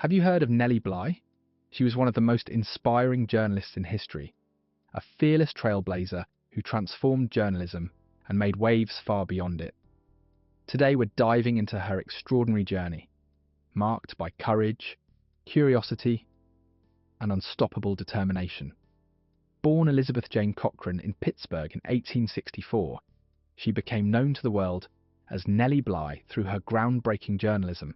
Have you heard of Nellie Bly? She was one of the most inspiring journalists in history, a fearless trailblazer who transformed journalism and made waves far beyond it. Today we're diving into her extraordinary journey, marked by courage, curiosity, and unstoppable determination. Born Elizabeth Jane Cochran in Pittsburgh in 1864, she became known to the world as Nellie Bly through her groundbreaking journalism.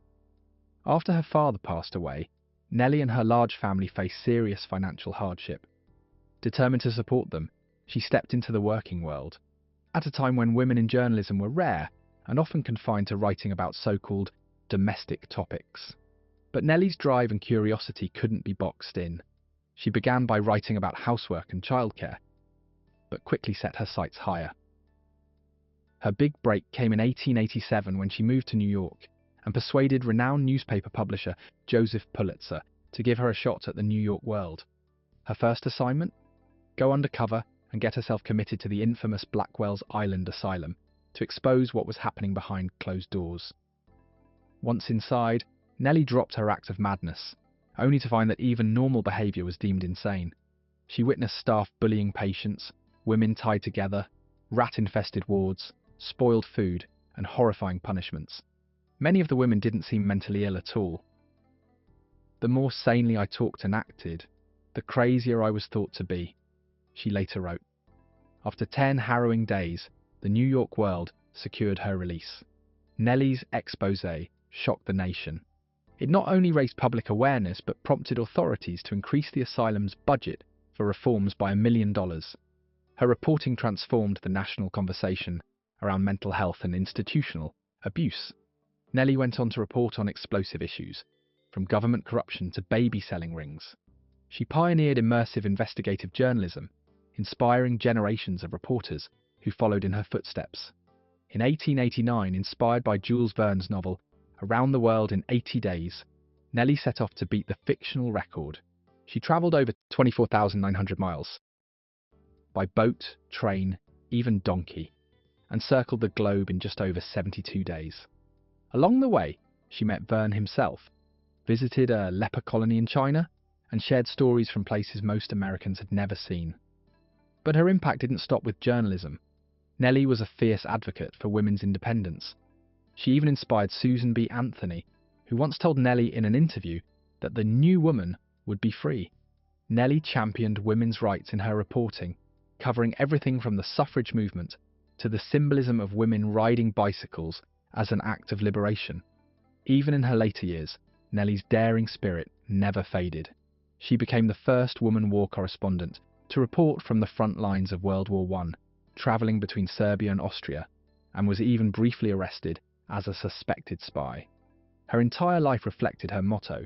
After her father passed away, Nellie and her large family faced serious financial hardship. Determined to support them, she stepped into the working world, at a time when women in journalism were rare and often confined to writing about so-called domestic topics. But Nellie's drive and curiosity couldn't be boxed in. She began by writing about housework and childcare, but quickly set her sights higher. Her big break came in 1887 when she moved to New York and persuaded renowned newspaper publisher Joseph Pulitzer to give her a shot at the New York world. Her first assignment? Go undercover and get herself committed to the infamous Blackwell's Island Asylum to expose what was happening behind closed doors. Once inside, Nellie dropped her act of madness, only to find that even normal behaviour was deemed insane. She witnessed staff bullying patients, women tied together, rat-infested wards, spoiled food, and horrifying punishments. Many of the women didn't seem mentally ill at all. The more sanely I talked and acted, the crazier I was thought to be, she later wrote. After 10 harrowing days, the New York World secured her release. Nellie's exposé shocked the nation. It not only raised public awareness, but prompted authorities to increase the asylum's budget for reforms by $1 million. Her reporting transformed the national conversation around mental health and institutional abuse. Nellie went on to report on explosive issues, from government corruption to baby selling rings. She pioneered immersive investigative journalism, inspiring generations of reporters who followed in her footsteps. In 1889, inspired by Jules Verne's novel Around the World in 80 Days, Nellie set off to beat the fictional record. She travelled over 24,900 miles by boat, train, even donkey, and circled the globe in just over 72 days. Along the way, she met Verne himself, visited a leper colony in China, and shared stories from places most Americans had never seen. But her impact didn't stop with journalism. Nellie was a fierce advocate for women's independence. She even inspired Susan B. Anthony, who once told Nellie in an interview that the new woman would be free. Nellie championed women's rights in her reporting, covering everything from the suffrage movement to the symbolism of women riding bicycles as an act of liberation. Even in her later years, Nellie's daring spirit never faded. She became the first woman war correspondent to report from the front lines of World War I, travelling between Serbia and Austria, and was even briefly arrested as a suspected spy. Her entire life reflected her motto: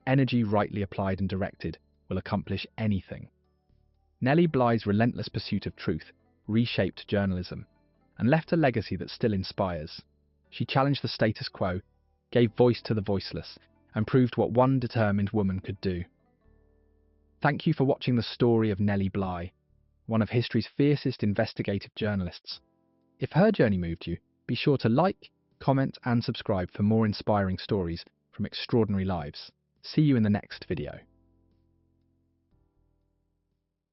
energy rightly applied and directed will accomplish anything. Nellie Bly's relentless pursuit of truth reshaped journalism and left a legacy that still inspires. She challenged the status quo, gave voice to the voiceless, and proved what one determined woman could do. Thank you for watching the story of Nellie Bly, one of history's fiercest investigative journalists. If her journey moved you, be sure to like, comment, and subscribe for more inspiring stories from extraordinary lives. See you in the next video.